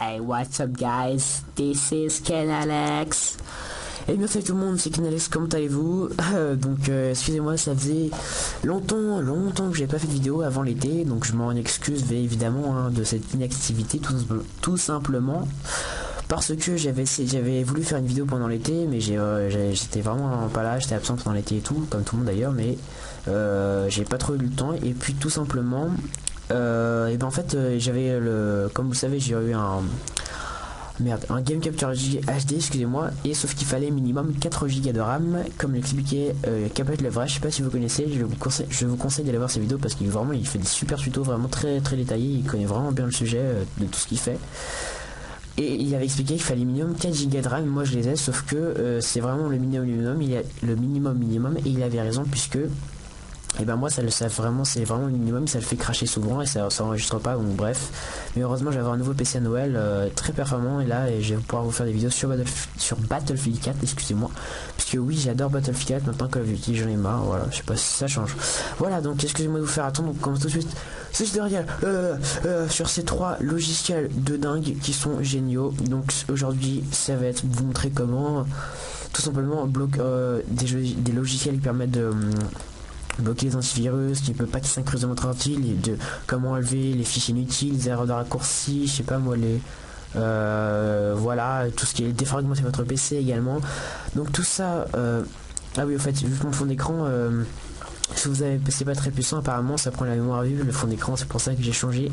Hey, what's up guys? This is Ken Alex. Et bien salut tout le monde, c'est Ken Alex, comment allez-vous? Excusez-moi, ça faisait longtemps que j'ai pas fait de vidéo avant l'été, donc je m'en excuse évidemment de cette inactivité tout simplement. Parce que j'avais voulu faire une vidéo pendant l'été, mais j'étais vraiment pas là, j'étais absent pendant l'été et tout, comme tout le monde d'ailleurs, mais j'ai pas trop eu le temps. Et puis tout simplement, et ben en fait j'avais comme vous le savez, j'ai eu un Game Capture HD, excusez-moi, et sauf qu'il fallait minimum 4 Go de RAM, comme l'expliquait Capet Levra. Je sais pas si vous connaissez, je vous conseille d'aller voir ses vidéos parce qu'il fait des super tutos vraiment très détaillés, il connaît vraiment bien le sujet de tout ce qu'il fait. Et il avait expliqué qu'il fallait minimum 4 Go de RAM, moi je les ai, sauf que c'est vraiment le minimum, le minimum, et il avait raison puisque et ben moi c'est vraiment le minimum, ça le fait cracher souvent et ça enregistre pas, donc bref. Mais heureusement j'avais un nouveau PC à Noël très performant, et là je vais pouvoir vous faire des vidéos sur Battlefield 4, excusez-moi, puisque oui, j'adore Battlefield 4 maintenant. Call of Duty j'en ai marre, voilà, je sais pas si ça change. Voilà, donc excusez-moi de vous faire attendre, donc on commence tout de suite. C'est derrière sur ces 3 logiciels de dingue qui sont géniaux. Donc aujourd'hui ça va être vous montrer comment tout simplement des logiciels qui permettent de bloquer les antivirus, qui peut pas qu'ils synchronisent votre ordi, de comment enlever les fichiers inutiles, les erreurs de raccourci, je sais pas moi, voilà, tout ce qui est défragmenter votre PC également. Donc tout ça, ah oui, au fait, vu mon fond d'écran, si vous avez un PC pas très puissant, apparemment ça prend la mémoire vive, le fond d'écran, c'est pour ça que j'ai changé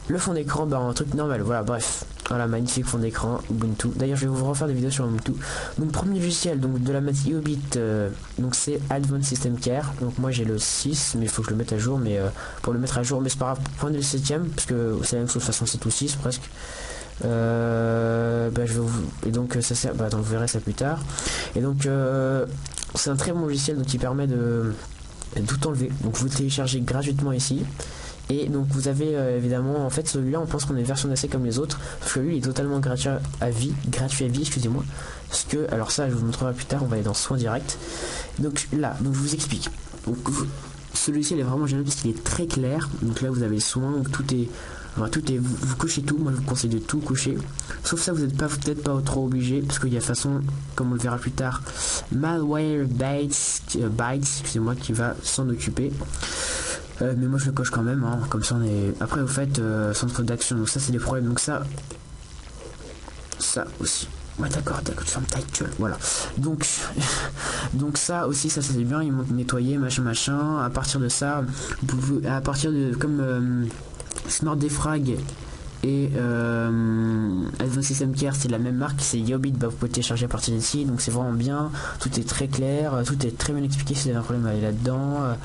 le fond d'écran un truc normal. Voilà, bref, voilà, magnifique fond d'écran Ubuntu. D'ailleurs je vais vous refaire des vidéos sur Ubuntu. Donc premier logiciel donc de la masse IOBIT, donc c'est Advanced System Care. Donc moi j'ai le 6, mais il faut que je le mette à jour, mais pour le mettre à jour, mais c'est pas grave, prenez le 7ème parce que c'est la même chose, de toute façon 7 ou 6 presque. Et donc ça sert, donc vous verrez ça plus tard. Et donc c'est un très bon logiciel donc qui permet de tout enlever. Donc vous le téléchargez gratuitement ici. Et donc vous avez évidemment, en fait celui-là on pense qu'on est version assez comme les autres, parce que lui il est totalement gratuit à vie, excusez-moi. Parce que, alors ça je vous montrerai plus tard, on va aller dans soins directs. Donc là, donc je vous explique. Donc celui-ci il est vraiment génial parce qu'il est très clair. Donc là vous avez les soins, donc tout est, vous cochez tout. Moi je vous conseille de tout cocher. Sauf ça vous n'êtes peut-être pas trop obligé, parce qu'il y a façon, comme on le verra plus tard, Malwarebytes, excusez-moi, qui va s'en occuper. Mais moi je le coche quand même, comme ça on est. Après vous faites centre d'action, donc ça c'est des problèmes, donc ça aussi. Ouais, d'accord, tu fermes ta gueule, voilà. Donc ça aussi, ça c'est bien, ils m'ont nettoyé, machin. À partir de ça, vous pouvez, à partir de comme Smart Defrag et Advanced System Care, c'est la même marque, c'est Yobit, vous pouvez télécharger à partir d'ici, donc c'est vraiment bien, tout est très clair, tout est très bien expliqué si vous avez un problème à aller là-dedans.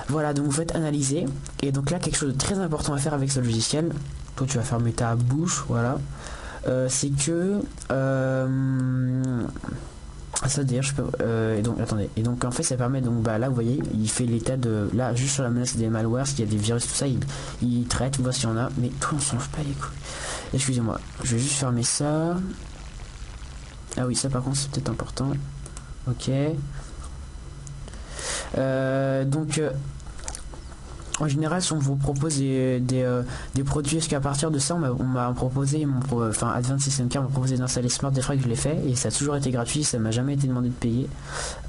Voilà, donc vous faites analyser, et donc là quelque chose de très important à faire avec ce logiciel, toi tu vas fermer ta bouche, voilà, c'est que ça d'ailleurs je peux et donc attendez, et donc en fait ça permet, donc là vous voyez il fait l'état de, là juste sur la menace des malwares, s'il y a des virus tout ça, il traite, on voit s'il y en a, mais tout on s'en fout pas les couilles. Excusez-moi, je vais juste fermer ça. Ah oui, ça par contre c'est peut-être important. Ok, en général, si on vous propose des produits, est-ce qu'à partir de ça, on m'a proposé, Advanced System Care m'a proposé d'installer Smart Defrag, je l'ai fait, et ça a toujours été gratuit, ça m'a jamais été demandé de payer.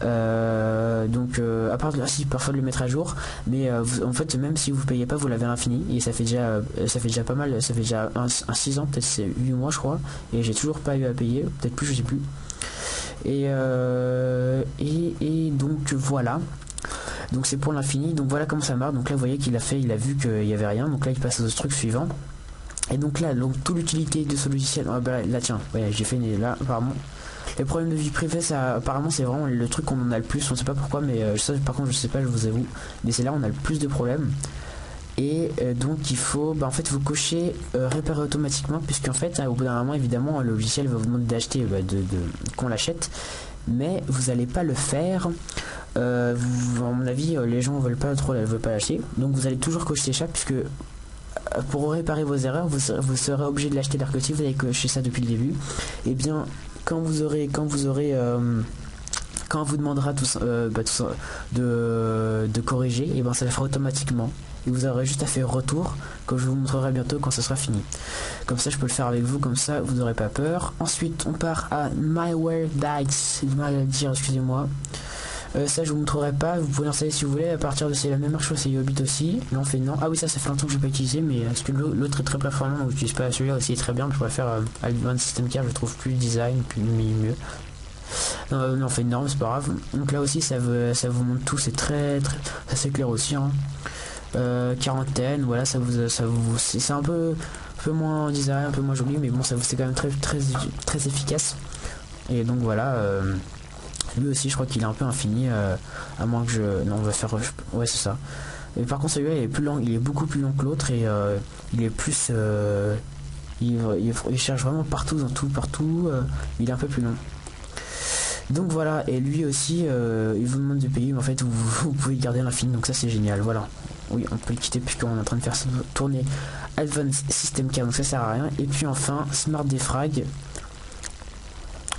À part de là, si parfois de le mettre à jour, mais en fait, même si vous payez pas, vous l'avez à l'infini, et ça fait déjà pas mal, ça fait déjà un 6 ans, peut-être c'est 8 mois, je crois, et j'ai toujours pas eu à payer, peut-être plus, je sais plus. Et donc voilà. Donc c'est pour l'infini, donc voilà comment ça marche. Donc là vous voyez qu'il a vu qu'il n'y avait rien, donc là il passe au truc suivant. Et donc là, toute l'utilité de ce logiciel, là tiens, ouais, j'ai fait là apparemment. Les problèmes de vie privée, ça apparemment c'est vraiment le truc qu'on en a le plus, on sait pas pourquoi, mais ça par contre je sais pas, je vous avoue, mais c'est là où on a le plus de problèmes. Et donc il faut en fait vous cochez réparer automatiquement, puisqu'en fait au bout d'un moment évidemment le logiciel va vous demander d'acheter, qu'on l'achète, mais vous n'allez pas le faire. À mon avis les gens veulent pas l'acheter, donc vous allez toujours cocher ça, puisque pour réparer vos erreurs vous serez obligé de l'acheter, alors que si vous avez coché ça depuis le début, et bien quand vous aurez quand on vous demandera de corriger, et ben ça le fera automatiquement. Et vous aurez juste à faire retour, que je vous montrerai bientôt quand ce sera fini. Comme ça je peux le faire avec vous, comme ça vous n'aurez pas peur. Ensuite on part à Malware Dice, c'est du mal à le dire, excusez-moi. Ça je vous montrerai pas, vous pouvez l'installer si vous voulez. À partir de c'est la même chose, c'est Yobit aussi. Là on fait non. Ah oui, ça fait longtemps que je n'ai pas utilisé, mais parce que l'autre est très performant, donc j'utilise pas celui-là aussi, est très bien. Je pourrais faire Advanced System Care, je trouve plus design, plus mieux. Non, on fait une norme, c'est pas grave. Donc là aussi ça vous montre tout, c'est très c'est clair aussi. Hein. Quarantaine, voilà, c'est un peu moins design, un peu moins joli, mais bon, c'est quand même très efficace. Et donc voilà. Lui aussi, je crois qu'il est un peu infini, à moins que je... Non, on va faire... Ouais, c'est ça. Et par contre, celui-là, il est plus long, il est beaucoup plus long que l'autre, et il est plus... il cherche vraiment partout, dans tout, partout. Il est un peu plus long. Donc voilà, et lui aussi, il vous demande de payer, mais en fait, vous pouvez garder l'infini, donc ça, c'est génial, voilà. Oui, on peut le quitter puisqu'on est en train de faire tourner Advanced System Care, donc ça sert à rien. Et puis enfin, Smart Defrag.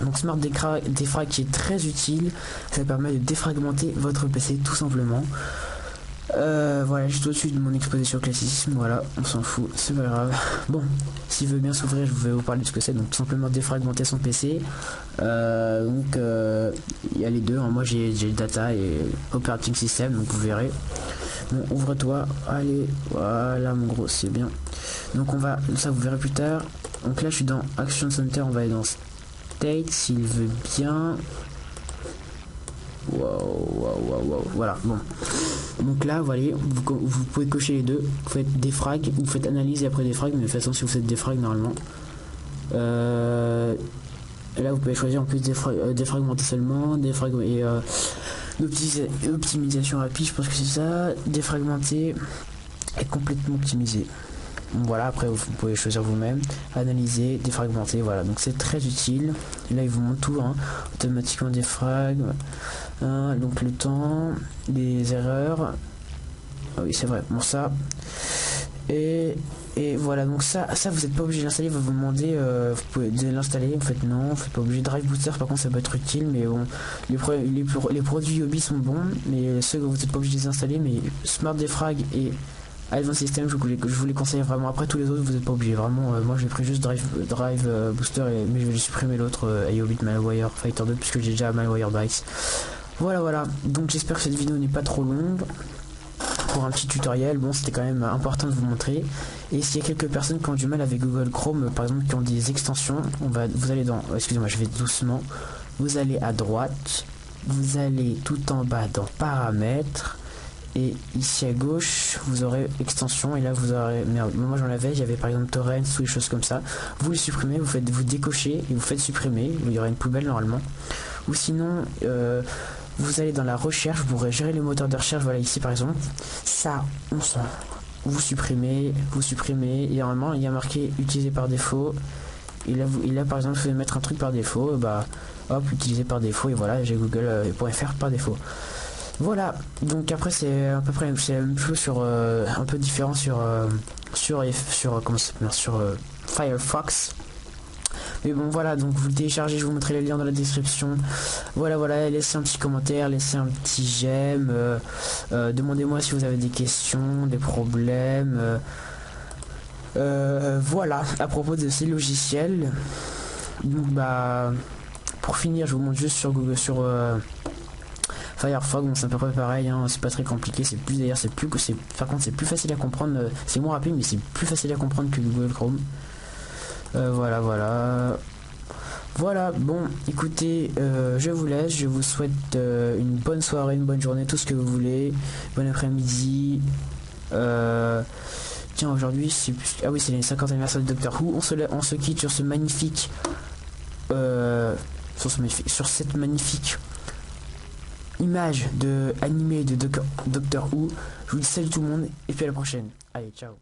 Donc Smart Defrag qui est très utile, ça permet de défragmenter votre PC tout simplement. Voilà, juste au-dessus de mon exposé sur classicisme, voilà, on s'en fout, c'est pas grave. Bon, s'il veut bien s'ouvrir, je vais vous parler de ce que c'est, donc tout simplement défragmenter son PC. Il y a les deux, hein. Moi j'ai le data et operating system, donc vous verrez. Bon, ouvre-toi, allez, voilà mon gros, c'est bien. Donc on va, ça vous verrez plus tard. Donc là je suis dans Action Center, on va aller dans State s'il veut bien. Wow, voilà, bon. Donc là, vous voyez, vous pouvez cocher les deux. Vous faites défrag, vous faites analyse et après défrag, mais de toute façon, si vous faites défrag normalement. Là, vous pouvez choisir en plus défragmenter seulement, défrag et optimisation rapide, je pense que c'est ça. Défragmenter et complètement optimisé. Voilà, après vous pouvez choisir vous-même, analyser, défragmenter, voilà, donc c'est très utile. Et là il vous montre tout, hein. Automatiquement défrag, hein, donc le temps, les erreurs, ah oui c'est vrai, bon ça, et voilà, donc ça vous n'êtes pas obligé de l'installer, vous demandez, vous pouvez l'installer, en fait non, vous n'êtes pas obligé. Drive Booster par contre ça peut être utile, mais bon, les produits Yobi sont bons, mais ceux que vous n'êtes pas obligé de les installer, mais Smart Defrag et Advanced System, je vous les conseille vraiment. Après tous les autres vous n'êtes pas obligé vraiment. Moi j'ai pris juste Drive Booster, mais je vais supprimer l'autre Yobit Malware Fighter 2 puisque j'ai déjà Malware Dice. Voilà, donc j'espère que cette vidéo n'est pas trop longue pour un petit tutoriel. Bon, c'était quand même important de vous montrer. Et s'il y a quelques personnes qui ont du mal avec Google Chrome, par exemple qui ont des extensions, vous allez dans, excusez-moi je vais doucement, vous allez à droite, vous allez tout en bas dans paramètres. Et ici à gauche, vous aurez extension, et là vous aurez, merde, moi j'en avais, il y avait par exemple torrents ou des choses comme ça. Vous les supprimez, vous décochez et vous faites supprimer, il y aura une poubelle normalement. Ou sinon, vous allez dans la recherche, vous pourrez gérer les moteurs de recherche, voilà ici par exemple. Ça, on sent. Vous supprimez, et normalement il y a marqué utilisé par défaut. Et là par exemple, vous pouvez mettre un truc par défaut, bah hop, utilisé par défaut, et voilà, j'ai google.fr par défaut. Voilà, donc après c'est à peu près la même chose sur un peu différent sur Firefox. Mais bon voilà, donc vous le téléchargez, je vous montrerai les liens dans la description. Voilà, laissez un petit commentaire, laissez un petit j'aime, demandez-moi si vous avez des questions, des problèmes. Voilà, à propos de ces logiciels. Donc bah pour finir, je vous montre juste sur Google, sur Firefox, bon, c'est à peu près pareil, hein, c'est pas très compliqué, par contre c'est plus facile à comprendre, c'est moins rapide mais c'est plus facile à comprendre que Google Chrome. Voilà, bon écoutez, je vous laisse, je vous souhaite une bonne soirée, une bonne journée, tout ce que vous voulez, bon après-midi. Tiens, aujourd'hui c'est les 50 anniversaire de Doctor Who. On se quitte sur ce magnifique sur cette magnifique image de animé de Doctor Who. Je vous dis salut tout le monde et puis à la prochaine. Allez, ciao.